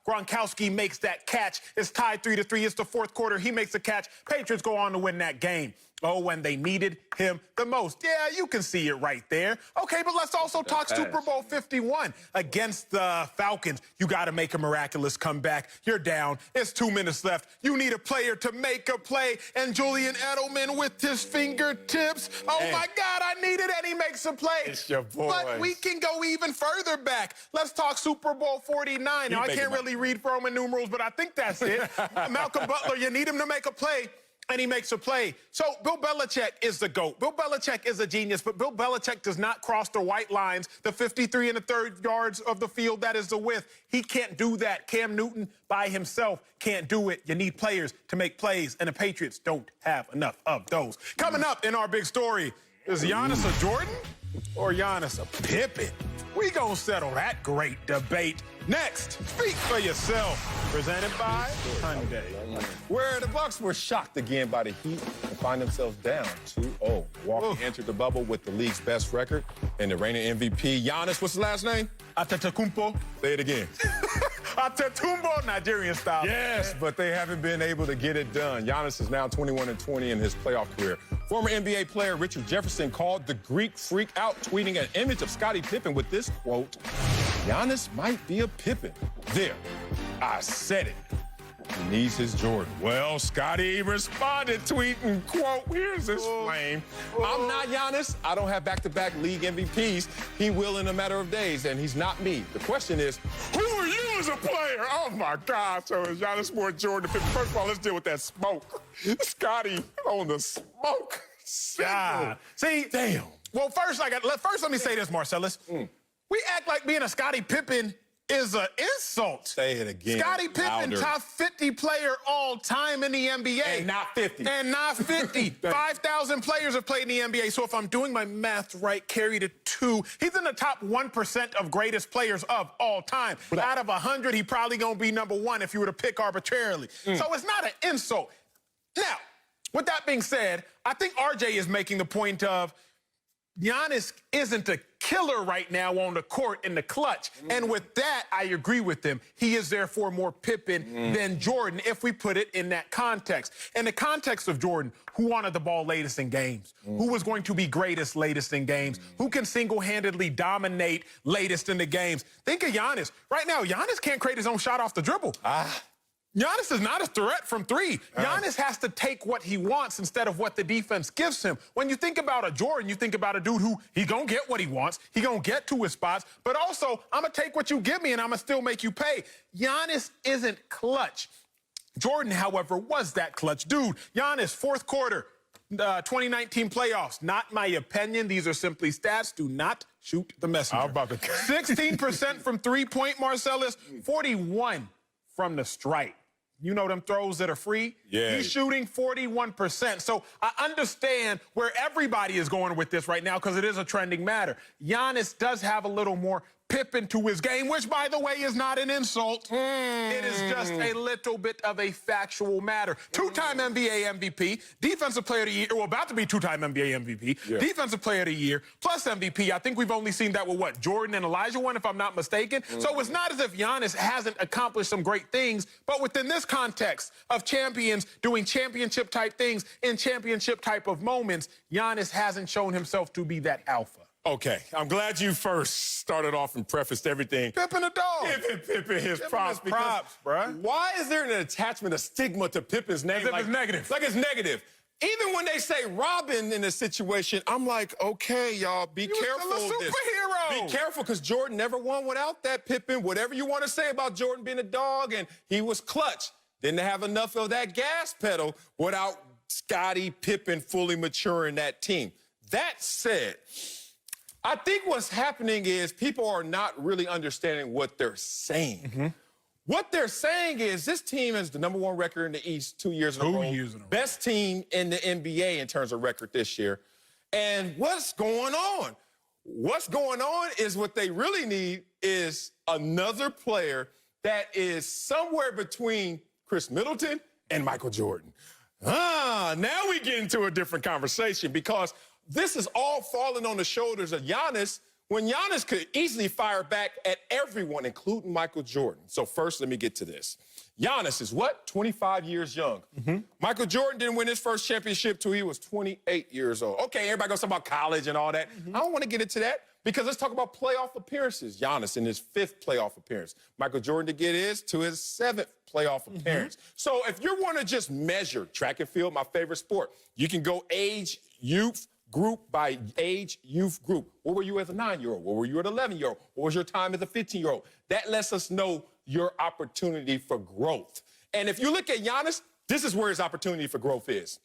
Gronkowski makes that catch? It's tied 3-3. It's the fourth quarter. He makes a catch. Patriots go on to win that game. Oh, when they needed him the most. Yeah, you can see it right there. Okay, but let's also talk Super Bowl 51 against the Falcons. You got to make a miraculous comeback. You're down. It's 2 minutes left. You need a player to make a play. And Julian Edelman with his fingertips. Oh, my God, I need it. And he makes a play. It's your boy. But we can go even further back. Let's talk Super Bowl 49. Now, I can't really read Roman numerals, but I think that's it. Malcolm Butler, you need him to make a play. And he makes a play. So Bill Belichick is the GOAT. Bill Belichick is a genius, but Bill Belichick does not cross the white lines, the 53 1/3 yards of the field. That is the width. He can't do that. Cam Newton by himself can't do it. You need players to make plays, and the Patriots don't have enough of those. Coming up in our big story, is Giannis a Jordan or Giannis a Pippen? We gonna settle that great debate next. Speak for yourself. Presented by Hyundai. Where the Bucs were shocked again by the Heat and find themselves down 2-0. Milwaukee entered the bubble with the league's best record and the reigning MVP, Giannis. What's his last name? Antetokounmpo. Say it again. Antetokounmpo, Nigerian style. Yes, but they haven't been able to get it done. Giannis is now 21-20 in his playoff career. Former NBA player Richard Jefferson called the Greek freak out, tweeting an image of Scottie Pippen with this quote, Giannis might be a Pippen. There, I said it. He needs his Jordan. Well, Scottie responded, tweeting, quote, here's this flame. I'm not Giannis. I don't have back-to-back league MVPs. He will in a matter of days, and he's not me. The question is, who are you as a player? Oh, my God. So is Giannis more Jordan? First of all, let's deal with that smoke. Scottie on the smoke. God. See, damn. Well, first let me say this, Marcellus. We act like being a Scottie Pippen is an insult. Say it again. Scottie Pippen, top 50 player all time in the NBA. And not 50. And not 50. 5,000 players have played in the NBA. So if I'm doing my math right, carry to 2. He's in the top 1% of greatest players of all time. But out of 100, he probably going to be number 1 if you were to pick arbitrarily. So it's not an insult. Now, with that being said, I think RJ is making the point of Giannis isn't a killer right now on the court in the clutch. And with that, I agree with him. He is therefore more Pippen than Jordan if we put it in that context. In the context of Jordan, who wanted the ball latest in games? Who was going to be greatest latest in games? Who can single-handedly dominate latest in the games? Think of Giannis. Right now, Giannis can't create his own shot off the dribble. Giannis is not a threat from 3. Giannis has to take what he wants instead of what the defense gives him. When you think about a Jordan, you think about a dude who he gonna get what he wants. He gonna get to his spots. But also, I'm gonna take what you give me and I'm gonna still make you pay. Giannis isn't clutch. Jordan, however, was that clutch dude. Giannis, fourth quarter, 2019 playoffs. Not my opinion. These are simply stats. Do not shoot the messenger. I'm about to 16% from three-point, Marcellus. 41 from the stripe. You know them throws that are free? Yeah. He's shooting 41%. So I understand where everybody is going with this right now because it is a trending matter. Giannis does have a little more Pippen to his game, which, by the way, is not an insult. It is just a little bit of a factual matter. Two-time NBA MVP, Defensive Player of the Year, well, about to be two-time NBA MVP, Defensive Player of the Year, plus MVP. I think we've only seen that with, what, Jordan and Elijah won, if I'm not mistaken. So it's not as if Giannis hasn't accomplished some great things, but within this context of champions doing championship-type things in championship-type of moments, Giannis hasn't shown himself to be that alpha. Okay, I'm glad you first started off and prefaced everything. Pippen a dog. Pippen his props. Props, bruh. Why is there an attachment, a stigma to Pippen's name? As if it's negative. Like it's negative. Even when they say Robin in a situation, I'm like, okay, y'all, be careful still a of this. superhero. Be careful, because Jordan never won without that Pippen. Whatever you want to say about Jordan being a dog, and he was clutch. Didn't have enough of that gas pedal without Scottie Pippen fully maturing that team. That said, I think what's happening is people are not really understanding what they're saying. What they're saying is this team has the #1 record in the East 2 years in a row. Best team in the NBA in terms of record this year. And what's going on? What's going on is what they really need is another player that is somewhere between Chris Middleton and Michael Jordan. Now we get into a different conversation because this is all falling on the shoulders of Giannis when Giannis could easily fire back at everyone, including Michael Jordan. So first, let me get to this. Giannis is what? 25 years young. Michael Jordan didn't win his first championship till he was 28 years old. Okay, everybody goes talk about college and all that. I don't want to get into that because let's talk about playoff appearances. Giannis in his 5th playoff appearance. Michael Jordan to get his to his 7th playoff appearance. So if you want to just measure track and field, my favorite sport, you can go age, youth, group by age, youth group. What were you as a 9-year-old? What were you as an 11-year-old? What was your time as a 15-year-old? That lets us know your opportunity for growth. And if you look at Giannis, this is where his opportunity for growth is.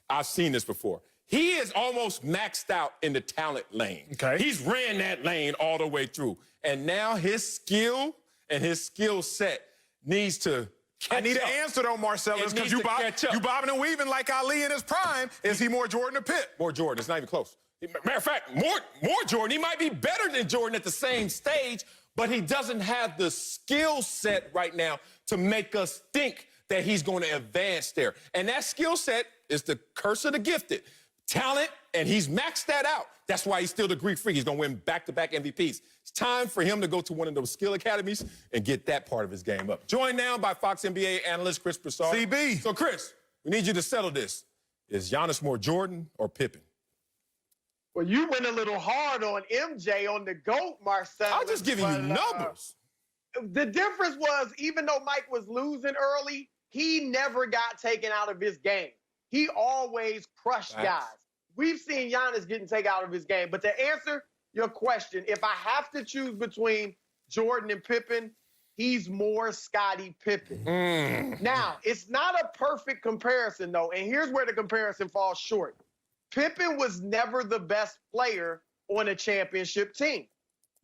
I've seen this before. He is almost maxed out in the talent lane. Okay. He's ran that lane all the way through. And now his skill and his skill set needs to I need an answer, though, Marcellus, because you bobbing and weaving like Ali in his prime. Is he more Jordan or Pitt? More Jordan. It's not even close. Matter of fact, more Jordan. He might be better than Jordan at the same stage, but he doesn't have the skill set right now to make us think that he's going to advance there. And that skill set is the curse of the gifted. Talent, and he's maxed that out. That's why he's still the Greek freak. He's going to win back-to-back MVPs. It's time for him to go to one of those skill academies and get that part of his game up. Joined now by Fox NBA analyst Chris Broussard. CB. So, Chris, we need you to settle this. Is Giannis more Jordan or Pippen? Well, you went a little hard on MJ on the GOAT, Marcellus. I'm just giving you numbers. The difference was, even though Mike was losing early, he never got taken out of his game. He always crushed guys. We've seen Giannis getting taken out of his game. But to answer your question, if I have to choose between Jordan and Pippen, he's more Scottie Pippen. Now, it's not a perfect comparison, though, and here's where the comparison falls short. Pippen was never the best player on a championship team.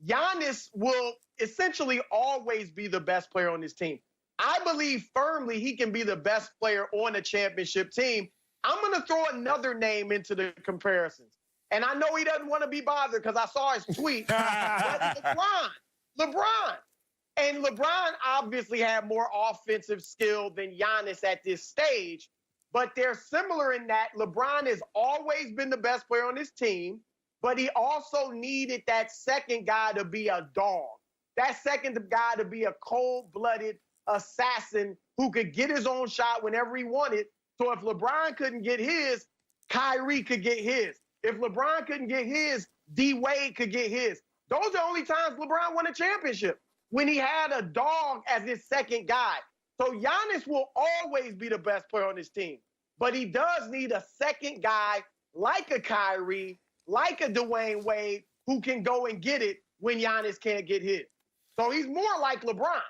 Giannis will essentially always be the best player on his team. I believe firmly he can be the best player on a championship team. I'm going to throw another name into the comparisons. And I know he doesn't want to be bothered because I saw his tweet. But LeBron. And LeBron obviously had more offensive skill than Giannis at this stage. But they're similar in that LeBron has always been the best player on his team, but he also needed that second guy to be a dog. That second guy to be a cold-blooded assassin who could get his own shot whenever he wanted. So if LeBron couldn't get his, Kyrie could get his. If LeBron couldn't get his, D-Wade could get his. Those are the only times LeBron won a championship, when he had a dog as his second guy. So Giannis will always be the best player on his team. But he does need a second guy like a Kyrie, like a Dwayne Wade, who can go and get it when Giannis can't get his. So he's more like LeBron.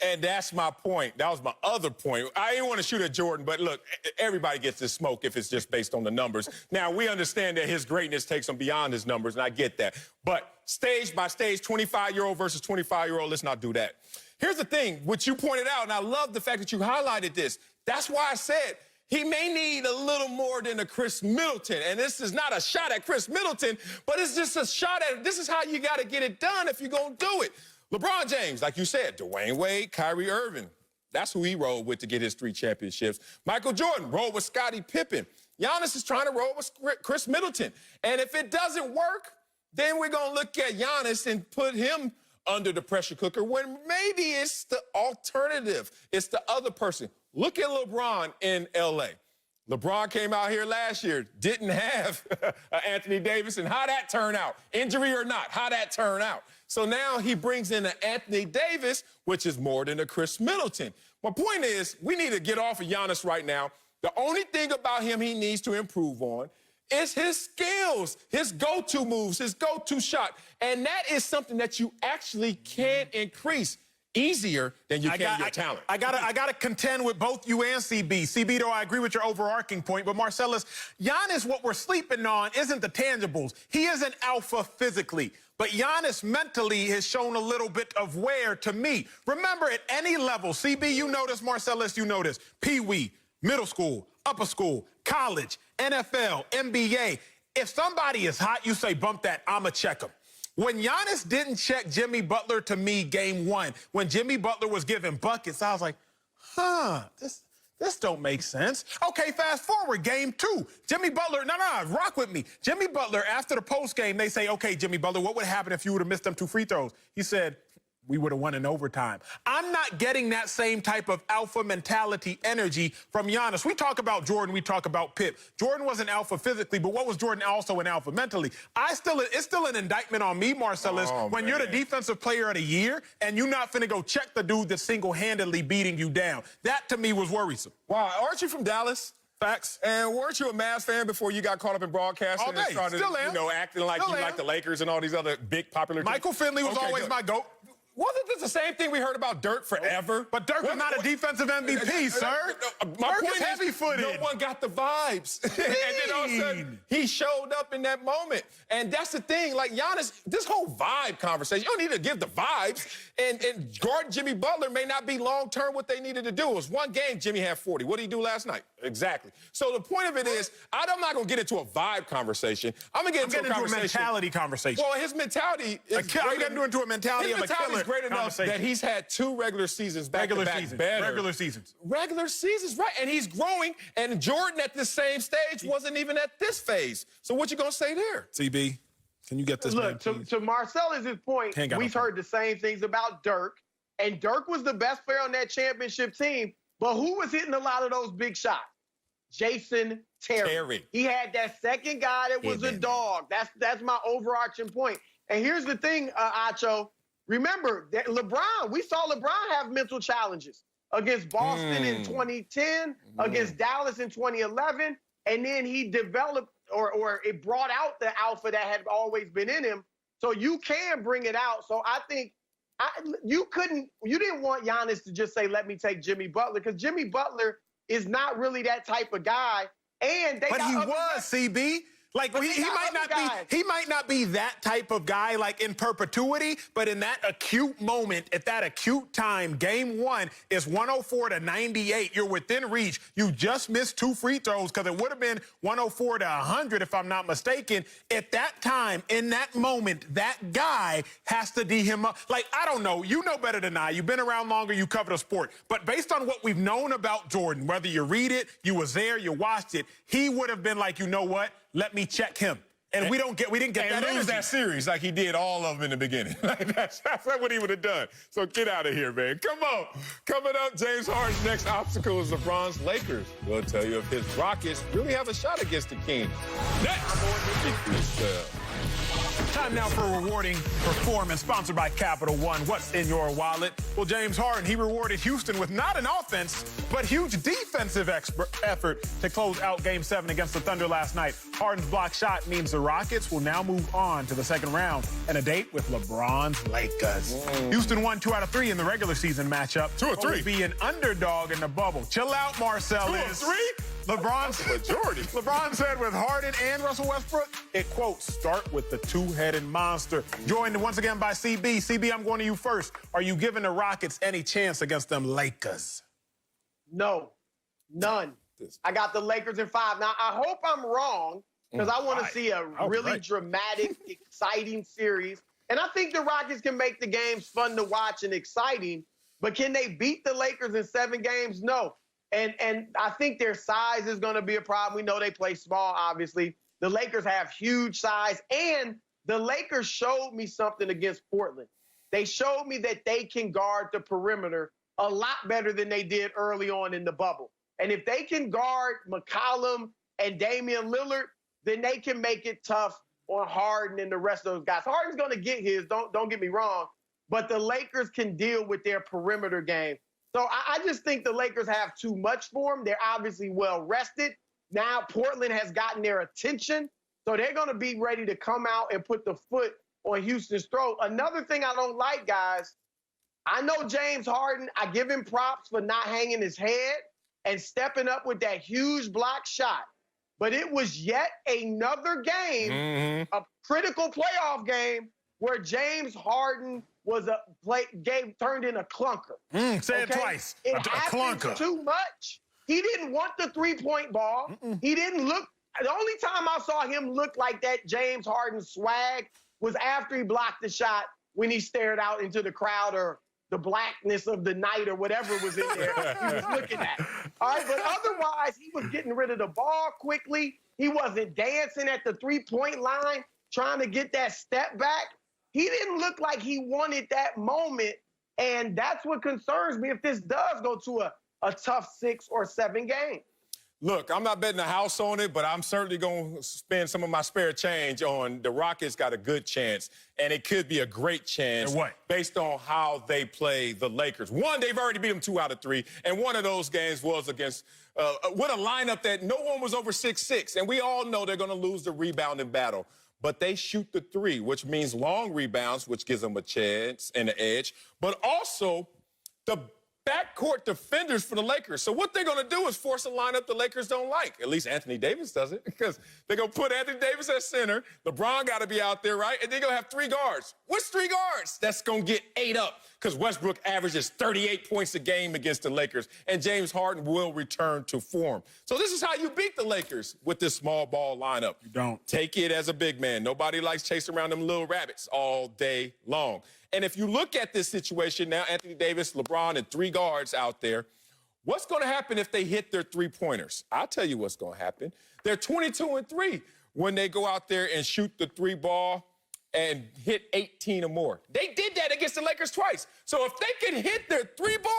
And that's my point. That was my other point. I didn't want to shoot at Jordan, but look, everybody gets this smoke if it's just based on the numbers. Now, we understand that his greatness takes him beyond his numbers, and I get that. But stage by stage, 25-year-old versus 25-year-old, let's not do that. Here's the thing, which you pointed out, and I love the fact that you highlighted this. That's why I said he may need a little more than a Chris Middleton. And this is not a shot at Chris Middleton, but it's just a shot at, this is how you got to get it done if you're going to do it. LeBron James, like you said, Dwayne Wade, Kyrie Irving. That's who he rolled with to get his 3 championships. Michael Jordan rolled with Scottie Pippen. Giannis is trying to roll with Chris Middleton. And if it doesn't work, then we're going to look at Giannis and put him under the pressure cooker when maybe it's the alternative. It's the other person. Look at LeBron in L.A. LeBron came out here last year, didn't have Anthony Davis, and how that turn out? Injury or not, how that turn out? So now he brings in an Anthony Davis, which is more than a Chris Middleton. My point is, we need to get off of Giannis right now. The only thing about him he needs to improve on is his skills, his go-to moves, his go-to shot. And that is something that you actually can increase easier than you can your talent. I gotta contend with both you and CB. CB, though, I agree with your overarching point, but Marcellus, Giannis, what we're sleeping on isn't the tangibles. He isn't alpha physically, but Giannis mentally has shown a little bit of wear to me. Remember, at any level, CB, you know this, Marcellus, you know this, Pee-wee, middle school, upper school, college, NFL, NBA, if somebody is hot, you say, bump that, I'ma check him. When Giannis didn't check Jimmy Butler to me game 1, when Jimmy Butler was giving buckets, I was like, this don't make sense. Okay, fast forward, game 2. Jimmy Butler, no, rock with me. Jimmy Butler, after the post game, they say, okay, Jimmy Butler, what would happen if you would have missed them 2 free throws? He said, we would have won in overtime. I'm not getting that same type of alpha mentality energy from Giannis. We talk about Jordan, we talk about Pip. Jordan wasn't alpha physically, but what was Jordan also an alpha mentally? It's still an indictment on me, Marcellus, when you're the defensive player of the year and you're not finna go check the dude that's single-handedly beating you down. That, to me, was worrisome. Wow, aren't you from Dallas? Facts. And weren't you a Mavs fan before you got caught up in broadcasting? All day. And started, Still am. Acting like Still you like the Lakers and all these other big popular teams? Michael Finley was always my GOAT. Wasn't this the same thing we heard about Dirk forever? But Dirk was not a defensive MVP, sir. My Dirk point is heavy-footed. No one got the vibes. And then all of a sudden, he showed up in that moment. And that's the thing. Like, Giannis, this whole vibe conversation, you don't need to give the vibes. And guard Jimmy Butler may not be long-term what they needed to do. It was one game, Jimmy had 40. What did he do last night? Exactly. So the point of it is, I'm not going to get into a vibe conversation. I'm going to get into a mentality conversation. Well, his mentality is I'm getting into a mentality of a killer. His mentality is great enough that he's had 2 regular seasons back-to-back better. Regular seasons, right. And he's growing. And Jordan at this same stage wasn't even at this phase. So what you going to say there? CB, can you get this? Look, to Marcellus' point, we've heard the same things about Dirk. And Dirk was the best player on that championship team. But who was hitting a lot of those big shots? Jason Terry. He had that second guy that was a dog. That's my overarching point. And here's the thing, Acho. Remember, that LeBron, we saw LeBron have mental challenges against Boston in 2010, against Dallas in 2011, and then he developed or it brought out the alpha that had always been in him. So you can bring it out. So I think you didn't want Giannis to just say, let me take Jimmy Butler, because Jimmy Butler is not really that type of guy. And but he was, CB. Like, he might not be that type of guy, like, in perpetuity, but in that acute moment, at that acute time, game 1 is 104-98. You're within reach. You just missed 2 free throws because it would have been 104-100 if I'm not mistaken. At that time, in that moment, that guy has to D him up. Like, I don't know. You know better than I. You've been around longer. You cover the sport. But based on what we've known about Jordan, whether you read it, you was there, you watched it, he would have been like, you know what? Let me check him. And we didn't get that energy. Lose that series like he did all of them in the beginning. Like that's what he would have done. So get out of here, man. Come on. Coming up, James Harden's next obstacle is LeBron's Lakers. We'll tell you if his Rockets really have a shot against the Kings. Next. Time now for a rewarding performance, sponsored by Capital One. What's in your wallet? Well, James Harden, he rewarded Houston with not an offense, but huge defensive effort to close out Game 7 against the Thunder last night. Harden's block shot means the Rockets will now move on to the second round and a date with LeBron's Lakers. Houston won 2 out of 3 in the regular season matchup. 2 or 3. Will be an underdog in the bubble. Chill out, Marcellus. 2 or 3? LeBron's majority. LeBron said with Harden and Russell Westbrook, it, quote, start with the two-headed monster. Joined once again by CB. CB, I'm going to you first. Are you giving the Rockets any chance against them Lakers? No, none. I got the Lakers in 5. Now, I hope I'm wrong because I want to see a really dramatic, exciting series. And I think the Rockets can make the games fun to watch and exciting. But can they beat the Lakers in 7 games? No. And I think their size is going to be a problem. We know they play small, obviously. The Lakers have huge size. And the Lakers showed me something against Portland. They showed me that they can guard the perimeter a lot better than they did early on in the bubble. And if they can guard McCollum and Damian Lillard, then they can make it tough on Harden and the rest of those guys. Harden's going to get his, don't get me wrong, but the Lakers can deal with their perimeter game. So I just think the Lakers have too much for them. They're obviously well rested. Now Portland has gotten their attention, so they're going to be ready to come out and put the foot on Houston's throat. Another thing I don't like, guys, I know James Harden, I give him props for not hanging his head and stepping up with that huge block shot. But it was yet another game, a critical playoff game, where James Harden was turned in a clunker. Say it twice. It a happens clunker. Too much. He didn't want the three-point ball. He didn't look. The only time I saw him look like that James Harden swag was after he blocked the shot when he stared out into the crowd or the blackness of the night or whatever was in there he was looking at. All right, but otherwise, he was getting rid of the ball quickly. He wasn't dancing at the three-point line, trying to get that step back. He didn't look like he wanted that moment, and that's what concerns me if this does go to a tough 6 or 7 game. Look, I'm not betting a house on it, but I'm certainly going to spend some of my spare change on the Rockets got a good chance, and it could be a great chance based on how they play the Lakers. One, they've already beat them 2 out of 3, and one of those games was against with a lineup that no one was over 6'6", and we all know they're going to lose the rebounding battle. But they shoot the 3, which means long rebounds, which gives them a chance and an edge, but also the backcourt defenders for the Lakers. So what they're going to do is force a lineup the Lakers don't like. At least Anthony Davis does it, because they're going to put Anthony Davis at center. LeBron got to be out there, right? And they're going to have 3 guards. What's 3 guards? That's going to get 8 up, because Westbrook averages 38 points a game against the Lakers, and James Harden will return to form. So this is how you beat the Lakers with this small ball lineup. You don't. Take it as a big man. Nobody likes chasing around them little rabbits all day long. And if you look at this situation now, Anthony Davis, LeBron, and 3 guards out there, what's going to happen if they hit their 3-pointers? I'll tell you what's going to happen. They're 22-3 when they go out there and shoot the 3 ball and hit 18 or more. They did that against the Lakers twice. So if they can hit their 3 ball,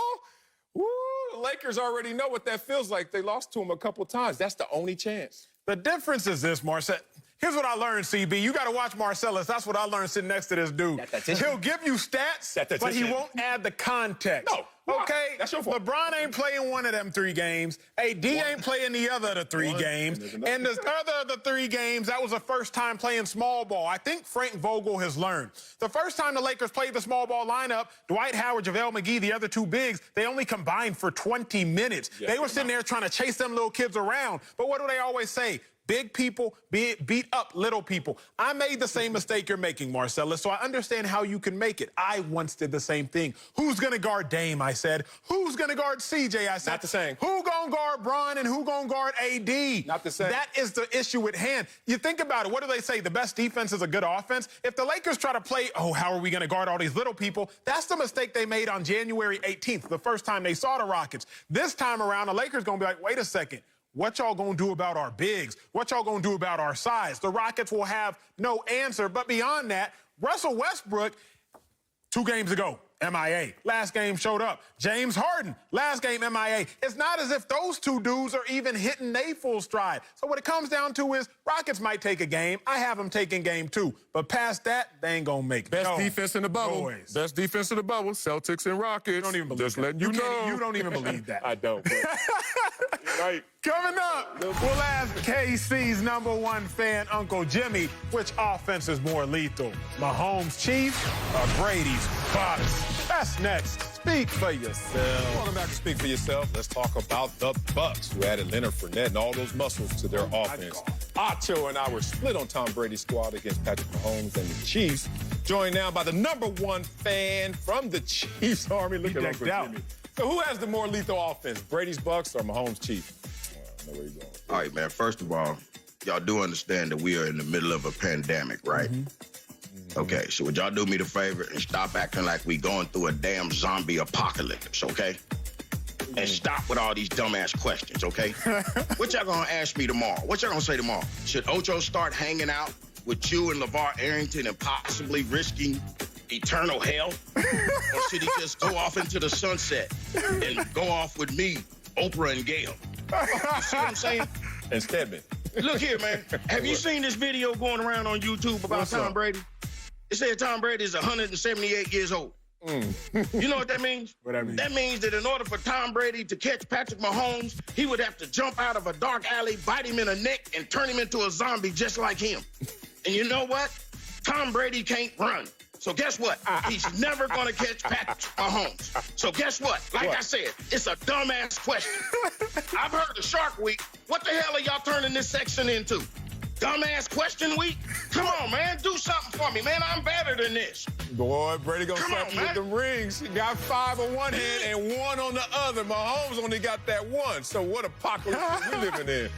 woo, the Lakers already know what that feels like. They lost to them a couple times. That's the only chance. The difference is this, Marcel. Here's what I learned, CB. You got to watch Marcellus. That's what I learned sitting next to this dude. He'll give you stats, but he won't add the context. No. Okay? That's your fault. LeBron ain't playing one of them 3 games. AD ain't playing the other of the 3 games. And the other of the 3 games, that was the first time playing small ball. I think Frank Vogel has learned. The first time the Lakers played the small ball lineup, Dwight Howard, JaVale McGee, the other 2 bigs, they only combined for 20 minutes. They were sitting there trying to chase them little kids around. But what do they always say? Big people beat up little people. I made the same mistake you're making, Marcellus, so I understand how you can make it. I once did the same thing. Who's going to guard Dame, I said. Who's going to guard CJ, I said. Not the same. Who going to guard Bron and who going to guard AD? Not the same. That is the issue at hand. You think about it. What do they say? The best defense is a good offense. If the Lakers try to play, how are we going to guard all these little people? That's the mistake they made on January 18th, the first time they saw the Rockets. This time around, the Lakers going to be like, wait a second. What y'all gonna do about our bigs? What y'all gonna do about our size? The Rockets will have no answer. But beyond that, Russell Westbrook, 2 games ago, MIA. Last game showed up. James Harden, last game MIA. It's not as if those two dudes are even hitting their full stride. So what it comes down to is Rockets might take a game. I have them taking game 2. But past that, they ain't going to make it. Best defense in the bubble. Boys. Best defense in the bubble. Celtics and Rockets. You don't even believe Just that. letting you know. You don't even believe that. I don't. You're right. Coming up, we'll ask KC's #1 fan, Uncle Jimmy, which offense is more lethal, Mahomes Chiefs or Brady's Bucs? That's next. Speak for yourself. Welcome back to Speak for Yourself. Let's talk about the Bucs, who added Leonard Fournette and all those muscles to their offense. Acho and I were split on Tom Brady's squad against Patrick Mahomes and the Chiefs. Joined now by the #1 fan from the Chiefs Army. Look at Uncle Jimmy. So who has the more lethal offense, Brady's Bucs or Mahomes Chiefs? I know where you're going. All right, man. First of all, y'all do understand that we are in the middle of a pandemic, right? Okay, so would y'all do me the favor and stop acting like we going through a damn zombie apocalypse, okay? And stop with all these dumbass questions, okay? What y'all gonna ask me tomorrow? What y'all gonna say tomorrow? Should Ocho start hanging out with you and LeVar Arrington and possibly risking eternal hell? Or should he just go off into the sunset and go off with me, Oprah and Gail? You see what I'm saying? And Stedman. Look here, man. Have you seen this video going around on YouTube about Tom Brady? It said Tom Brady is 178 years old. You know what that means? What that mean? That means that in order for Tom Brady to catch Patrick Mahomes, he would have to jump out of a dark alley, bite him in the neck, and turn him into a zombie just like him. And you know what? Tom Brady can't run. So guess what? He's never going to catch Patrick Mahomes. So guess what? Like I said, it's a dumbass question. I've heard of Shark Week. What the hell are y'all turning this section into? Dumbass question week? Come on, man. Do something for me, man. I'm better than this. Boy, Brady gonna Come slap on, you with man. them rings. He got 5 on one hand and 1 on the other. Mahomes only got that 1. So what apocalypse are we living in?